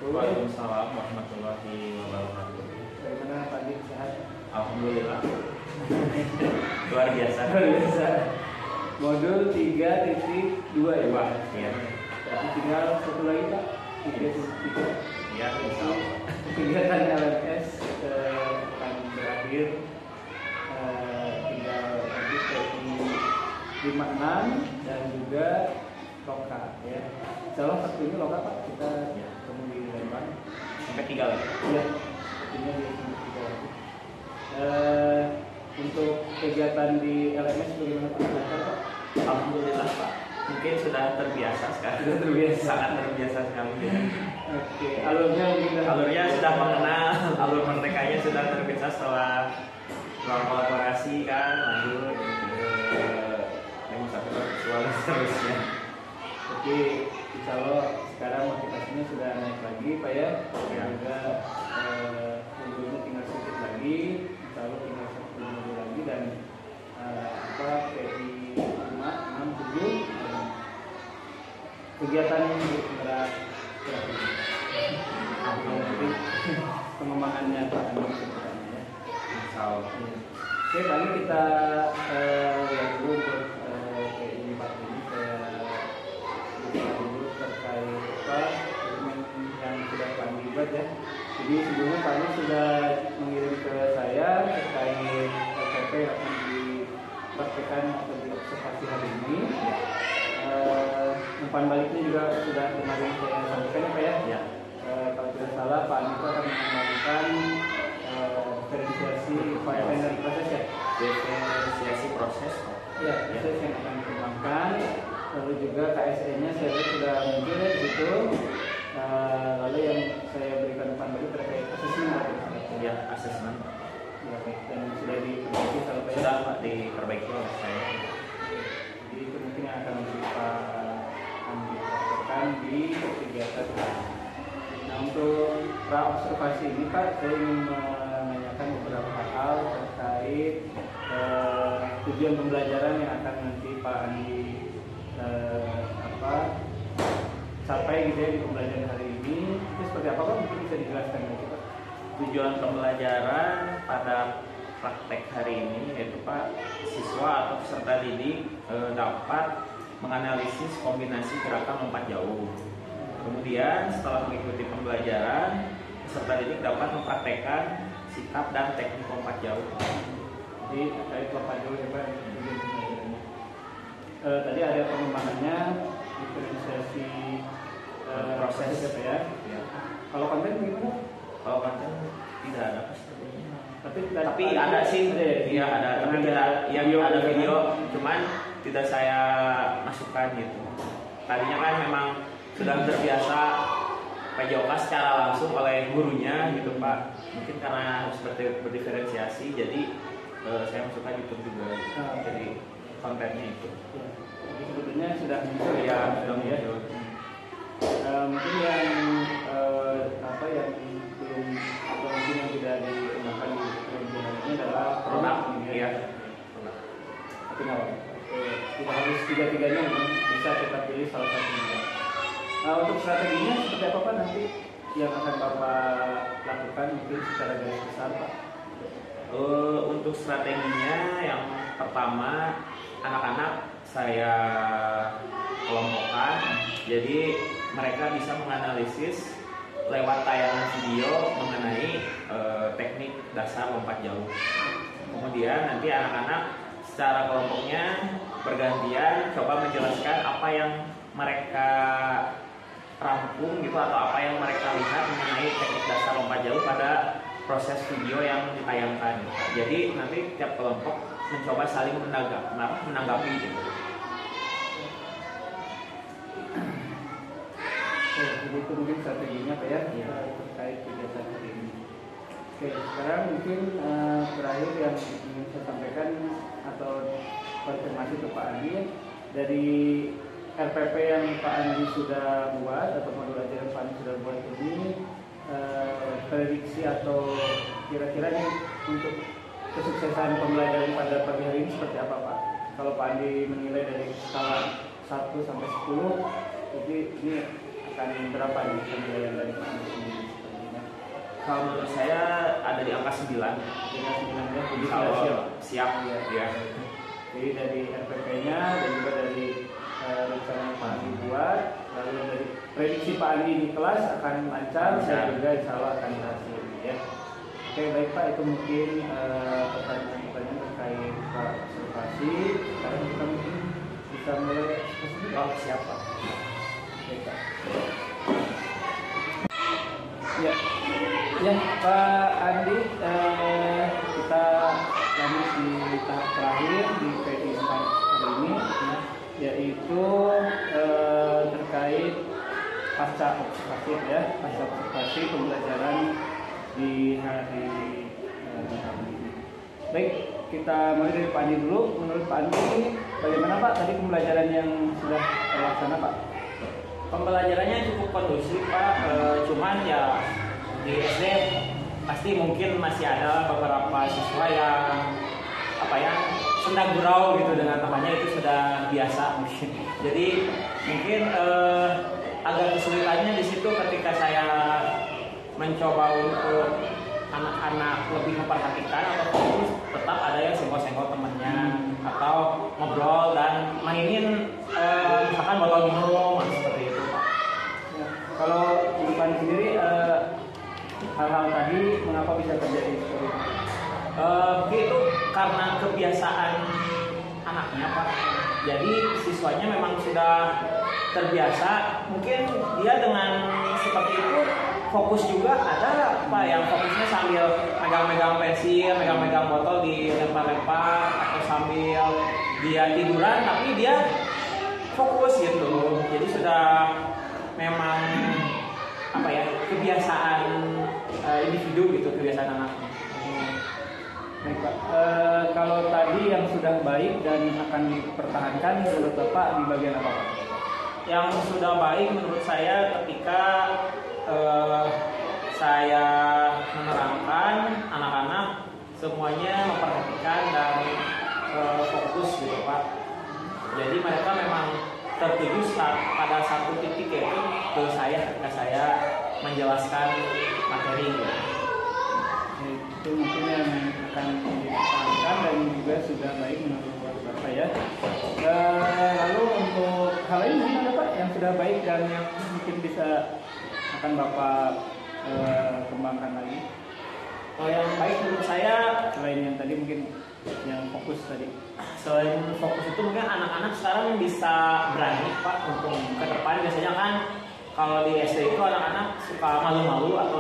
wabarakatuh. Waalaikumsalam warahmatullahi wabarakatuh. Bagaimana Pak Andi, sehat? Alhamdulillah. Luar biasa. Luar biasa. Modul 3.2 ya Pak? Iya. Berarti tinggal satu lagi Pak, 3.3. Iya, insyaallah. Kegiatan LMS akan berakhir, tinggal lanjut ke 56 dan juga loka ya. Insyaallah satu ini loka Pak, kita ketemu di Lembang Sampai 3 lagi. ya, artinya di tiga lagi. Untuk kegiatan di LMS bagaimana Pak? Alhamdulillah Pak. Mungkin sudah terbiasa sekarang. Sudah terbiasa. Sangat terbiasa sekali. Oke, alurnya sudah mengenal, alur merdekanya sudah terbiasa setelah kolaborasi kan, lanjut demonstrasi seksual dan seterusnya. Oke, insya Allah sekarang motivasinya sudah naik lagi Pak ya. Dan juga modulnya tinggal sedikit lagi, insya Allah tinggal satu modul lagi dan PI 5, 6, 7 dan kegiatan bergerak nanti pengembangannya Pak Andi sebenarnya ya. Insya Allah. Oke, kali kita lihat dulu untuk PI 4 ini saya buka dulu terkait dokumen yang sudah Pak Andi buat ya. Jadi sebelumnya Pak Andi sudah mengirim ke saya terkait LPP yang akan dipraktekkan atau diobservasi hari ini. Umpan baliknya juga sudah kemarin saya sampaikan ya Pak ya. Ya. Kalau tidak salah Pak Andi akan mengembangkan verifikasi file proses ya. Diferensiasi proses. Ya, proses yang akan dikembangkan. Lalu juga KSE-nya saya lihat sudah muncul ya di situ. Lalu yang saya berikan umpan balik terkait asesmen Ya, asesmen. ya, baik. Dan sudah diperbaiki kalau Pak ya. Sudah Pak diperbaiki oleh saya. Jadi itu mungkin yang akan kita praktekkan di kegiatan. Nah, untuk pra-observasi ini Pak, saya ingin menanyakan beberapa hal terkait tujuan pembelajaran yang akan nanti Pak Andi capai gitu ya di pembelajaran hari ini. Itu seperti apa Pak? Mungkin bisa dijelaskan lagi Pak. Tujuan pembelajaran pada praktek hari ini yaitu Pak, siswa atau peserta didik dapat menganalisis kombinasi gerakan lompat jauh. Kemudian setelah mengikuti pembelajaran, peserta didik dapat mempraktekkan sikap dan teknik lompat jauh. Jadi terkait lompat jauh ya Pak, tujuan pembelajarannya. Tadi ada pengembangannya, diferensiasi proses ya Pak ya. Ya. Kalau konten gimana? Kalau konten tidak ada pastinya. Tapi ada sih, ya, ada. Tapi kita yang ada video, cuman tidak saya masukkan gitu. Tadinya kan memang sudah terbiasa PJOK secara langsung oleh gurunya gitu Pak. Mungkin karena harus berdiferensiasi, jadi saya masukkan YouTube juga. Gitu. Jadi kontennya itu. Ya. Jadi sebetulnya sudah muncul Ya, sudah muncul. Mungkin yang yang belum atau mungkin yang tidak digunakan di pembelajaran ini adalah Produk, ya. Tapi nggak apa-apa. Tidak harus tiga-tiganya, memang bisa kita pilih salah satunya. Nah, untuk strateginya seperti apa Pak nanti yang akan Bapak lakukan mungkin secara garis besar Pak? Untuk strateginya yang pertama, anak-anak saya kelompokkan, jadi mereka bisa menganalisis lewat tayangan video mengenai teknik dasar lompat jauh. Kemudian nanti anak-anak secara kelompoknya bergantian coba menjelaskan apa yang mereka rangkum gitu atau apa yang mereka lihat mengenai teknik dasar lompat jauh pada proses video yang ditayangkan. Jadi nanti tiap kelompok mencoba saling menanggapi gitu. Jadi itu mungkin strateginya Pak ya, terkait kegiatan hari ini. Oke, sekarang mungkin terakhir yang ingin saya sampaikan atau konfirmasi ke Pak Andi dari RPP yang Pak Andi sudah buat atau modul ajaran Pak Andi sudah buat ini, prediksi atau kira-kira nih untuk kesuksesan pembelajaran pada pagi hari ini seperti apa Pak? Kalau Pak Andi menilai dari skala 1 sampai 10, jadi ini akan berapa nih penilaian dari Pak Andi sendiri sepertinya? Kalau menurut saya ada di angka 9. Dengan 9 ya, jadi Kalau sudah siap. siap ya. Jadi dari RPP-nya dan juga dari rencana yang Pak Andi buat, lalu dari prediksi Pak Andi di kelas akan lancar dan juga insya Allah akan berhasil ya. Oke baik Pak, itu mungkin pertanyaan-pertanyaan terkait Pak observasi. Sekarang kita mungkin bisa mulai spesifik. Oh siapa? Baik Pak. Ya, ya Pak Andi, kita lanjut di tahap terakhir di PI 4 kali ini, yaitu terkait pasca observasi ya, pasca observasi pembelajaran di hari ini. Baik, kita mulai dari Pak Andi dulu. Menurut Pak Andi, bagaimana Pak tadi pembelajaran yang sudah terlaksana Pak? Pembelajarannya cukup kondusif Pak, cuman ya di SD pasti mungkin masih ada beberapa siswa yang senda gurau gitu dengan temannya, itu sudah biasa mungkin. Jadi mungkin agak kesulitannya di situ ketika saya mencoba untuk anak-anak lebih memperhatikan atau fokus, tetap ada yang senggol-senggol temannya atau ngobrol dan mainin misalkan botol minum seperti itu Pak. Ya, kalau Pak sendiri hal-hal tadi mengapa bisa terjadi seperti itu? Itu karena kebiasaan anaknya Pak. Jadi siswanya memang sudah terbiasa, mungkin dia dengan seperti itu fokus juga ada Pak yang fokusnya sambil megang-megang pensil, megang-megang botol dilempar-lempar atau sambil dia tiduran tapi dia fokus gitu. Jadi sudah memang kebiasaan individu gitu, kebiasaan anaknya. Baik Pak, kalau tadi yang sudah baik dan akan dipertahankan menurut Bapak di bagian apa Pak? Yang sudah baik menurut saya ketika saya menerangkan anak-anak semuanya memperhatikan dan fokus gitu Pak. Jadi mereka memang tertuju pada satu titik, yaitu ke saya ketika saya menjelaskan materi gitu. Itu mungkin yang akan dipertahankan dan juga sudah baik menurut Bapak ya. Lalu untuk hal ini mungkin ada Pak yang sudah baik dan yang mungkin bisa akan Bapak kembangkan lagi. Kalau yang baik menurut saya Selain yang tadi mungkin yang fokus tadi. selain fokus itu mungkin anak-anak sekarang bisa berani Pak untuk ke depan. Biasanya kan kalau di SD itu anak-anak suka malu-malu atau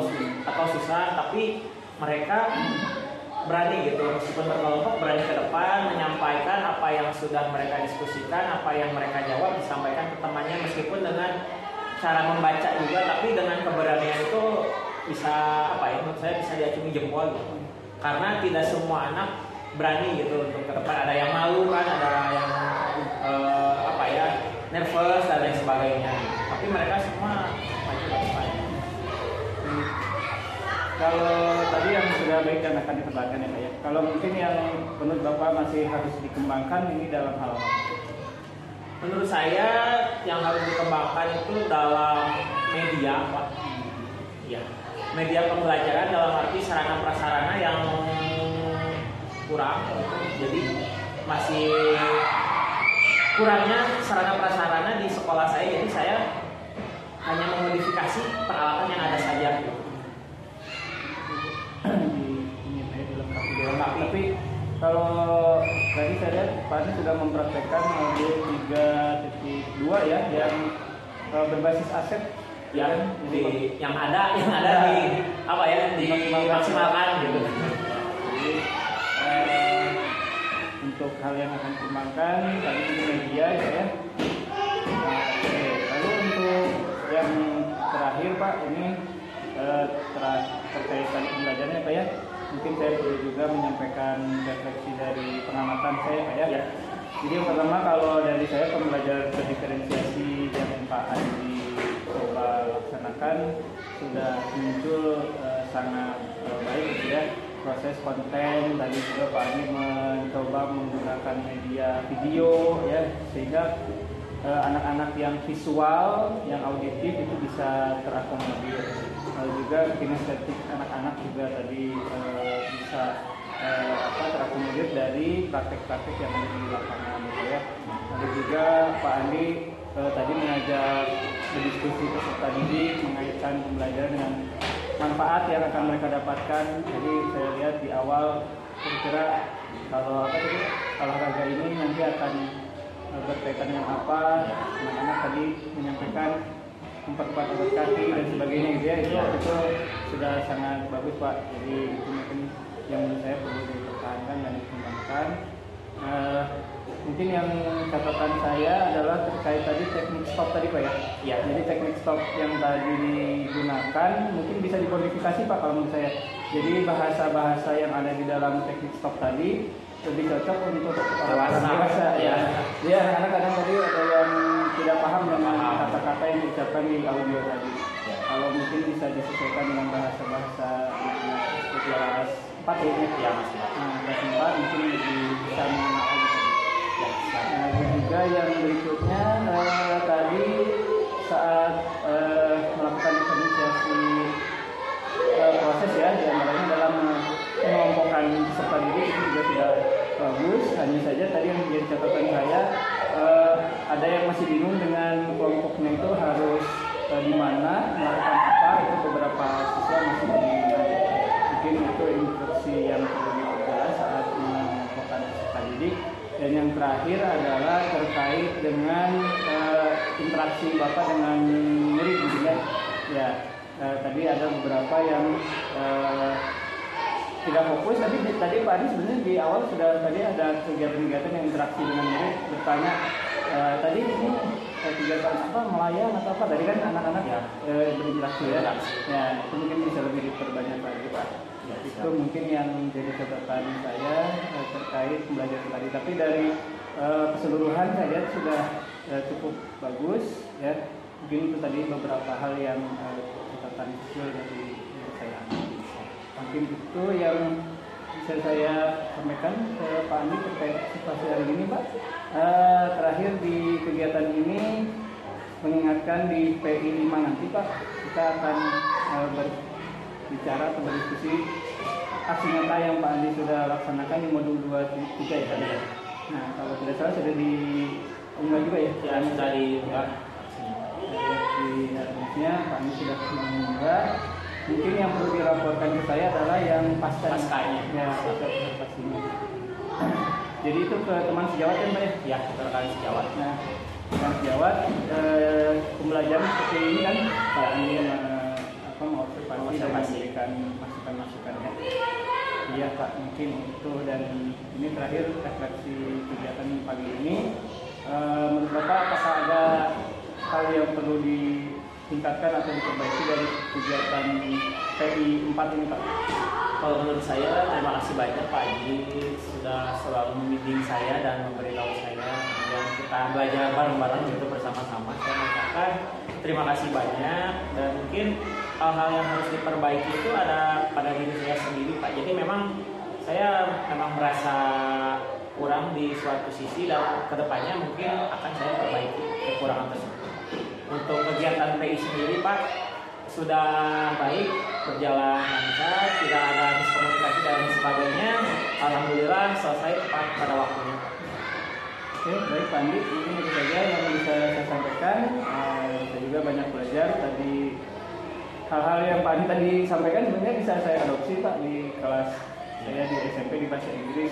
susah, tapi mereka berani gitu meskipun berkelompok, berani ke depan menyampaikan apa yang sudah mereka diskusikan, apa yang mereka jawab disampaikan ke temannya meskipun dengan cara membaca juga, tapi dengan keberanian itu bisa menurut saya bisa diacungi jempol gitu. Karena tidak semua anak berani gitu untuk ke depan, ada yang malu kan, ada yang nervous dan lain sebagainya. Tapi mereka semua maju ke depan. Kalau tadi yang sudah baik dan akan dikembangkan ya Pak ya. Kalau mungkin yang menurut Bapak masih harus dikembangkan ini dalam hal apa? Menurut saya yang harus dikembangkan itu dalam media Pak. Ya, media pembelajaran dalam arti sarana prasarana yang kurang. Jadi masih kurangnya sarana prasarana di sekolah saya. Jadi saya hanya memodifikasi peralatan yang ada saja. Dilengkapi. Tapi kalau tadi saya lihat Pak Andi sudah mempraktekkan modul 3.2 ya yang berbasis aset yang ada dimaksimalkan gitu. Jadi untuk hal yang akan dikembangkan tadi di media ya. Oke, lalu untuk yang terakhir Pak ini terkait tadi pembelajarannya Pak ya. Mungkin saya perlu juga menyampaikan refleksi dari pengamatan saya Pak ya. Jadi yang pertama kalau dari saya pembelajaran berdiferensiasi yang Pak Andi coba laksanakan sudah muncul sangat baik gitu ya. Proses konten tadi juga Pak Andi mencoba menggunakan media video ya, sehingga anak-anak yang visual, yang auditif itu bisa terakomodir. Lalu juga kinestetik anak-anak juga tadi bisa terakomodir dari praktek-praktek yang ada di lapangan gitu ya. Lalu juga Pak Andi tadi mengajak berdiskusi peserta didik mengaitkan pembelajaran dengan manfaat yang akan mereka dapatkan. Jadi saya lihat di awal kira-kira kalau olahraga ini nanti akan berkaitan dengan apa, anak-anak tadi menyampaikan memperkuat otot kaki dan sebagainya gitu ya, itu sudah sangat bagus Pak. Jadi itu mungkin yang menurut saya perlu dipertahankan dan dikembangkan. Mungkin yang catatan saya adalah terkait tadi teknik stop tadi Pak ya. Ya. Jadi teknik stop yang tadi digunakan mungkin bisa dimodifikasi Pak kalau menurut saya. Jadi bahasa-bahasa yang ada di dalam teknik stop tadi lebih cocok untuk orang dewasa ya. Ya, karena kadang tadi ada yang tidak paham dengan kata-kata yang diucapkan di audio tadi. Ya. Kalau mungkin bisa disesuaikan dengan bahasa-bahasa seperti kelas 4 ya Mas. Nah, kelas 4 mungkin lebih bisa mengenal gitu. Ya, nah, juga yang berikutnya tadi saat melakukan inisiasi proses ya, diantaranya dalam mengelompokkan peserta didik itu juga sudah bagus. Hanya saja tadi yang menjadi catatan saya ada yang masih bingung dengan kelompoknya itu harus di mana, melakukan apa, itu beberapa siswa masih bingung. Mungkin itu instruksi yang perlu diperjelas saat mengelompokkan peserta didik. Dan yang terakhir adalah terkait dengan interaksi Bapak dengan murid gitu ya. Tadi ada beberapa yang tidak fokus, tapi tadi Pak Adi sebenarnya di awal sudah tadi ada kegiatan-kegiatan yang interaksi dengan murid, bertanya tadi ini kegiatan apa, melayang atau apa, tadi kan anak-anak berinteraksi ya. Ya, itu mungkin bisa lebih diperbanyak lagi Pak. Ya, itu mungkin yang menjadi catatan saya terkait pembelajaran tadi. Tapi dari keseluruhan saya lihat sudah cukup bagus ya. Mungkin itu tadi beberapa hal yang catatan kecil dari saya. Mungkin itu yang bisa saya sampaikan ke Pak Andi terkait situasi hari ini Pak. Terakhir di kegiatan ini mengingatkan di PI 5 nanti Pak, kita akan berbicara atau berdiskusi aksi nyata yang Pak Andi sudah laksanakan di modul 2-3 ya. Nah, kalau tidak salah sudah diunggah juga ya? Ya, sudah diunggah. Di harusnya Pak Andi sudah mengunggah. Mungkin yang perlu dilaporkan ke saya adalah yang paskanya. Ya, pastinya. Jadi itu ke teman sejawat kan Pak ya? Ya, rekan sejawat. Nah, rekan sejawat pembelajaran seperti ini kan Pak Andi mengobservasi dan memberikan masukan-masukannya. Iya Pak, mungkin itu. Dan ini terakhir refleksi kegiatan pagi ini. Menurut Bapak apakah ada hal yang perlu ditingkatkan atau diperbaiki dari kegiatan PI 4 ini Pak? Kalau menurut saya, terima kasih banyak Pak Haji sudah selalu membimbing saya dan memberitahu saya dan kita belajar bareng-bareng gitu bersama-sama. Saya mengucapkan terima kasih banyak, dan mungkin hal-hal yang harus diperbaiki itu ada pada diri saya sendiri Pak. Jadi saya memang merasa kurang di suatu sisi, dan kedepannya mungkin akan saya perbaiki kekurangan tersebut. Untuk kegiatan PI sendiri Pak sudah baik, berjalan lancar, tidak ada miskomunikasi dan sebagainya. Alhamdulillah selesai tepat pada waktunya. Oke, baik Pak Andi, mungkin itu saja yang bisa saya sampaikan. Saya juga banyak belajar tadi. Hal-hal yang Pak Andi tadi sampaikan sebenarnya bisa saya adopsi Pak di kelas saya di SMP di bahasa Inggris,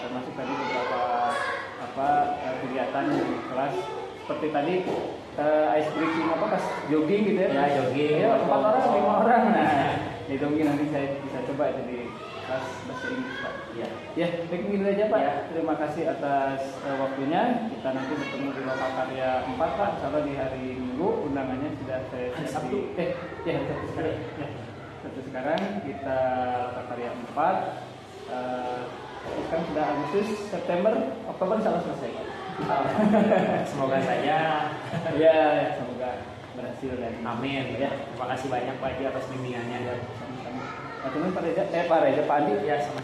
termasuk tadi beberapa kegiatan di kelas seperti tadi ice breaking pas jogging gitu ya. Ya, jogging. Ya, 4 orang 5 orang. Nah, itu mungkin nanti saya bisa coba itu di kelas bahasa Inggris Pak. Ya. Ya, baik mungkin aja Pak. Ya. Terima kasih atas waktunya. Kita nanti bertemu di Lokal Karya 4 Pak. Insyaallah di hari Minggu, undangannya sudah saya Hari Sabtu. Hari Sabtu sekarang. Ya. Sabtu sekarang kita Lokal Karya 4. Sekarang sudah Agustus, September, Oktober salah selesai Pak. Semoga saja. Ya, semoga berhasil dan Amin. Ya, terima kasih banyak Pak Haji atas bimbingannya. sama-sama. Pak Reza, Pak Andi. Ya, sama.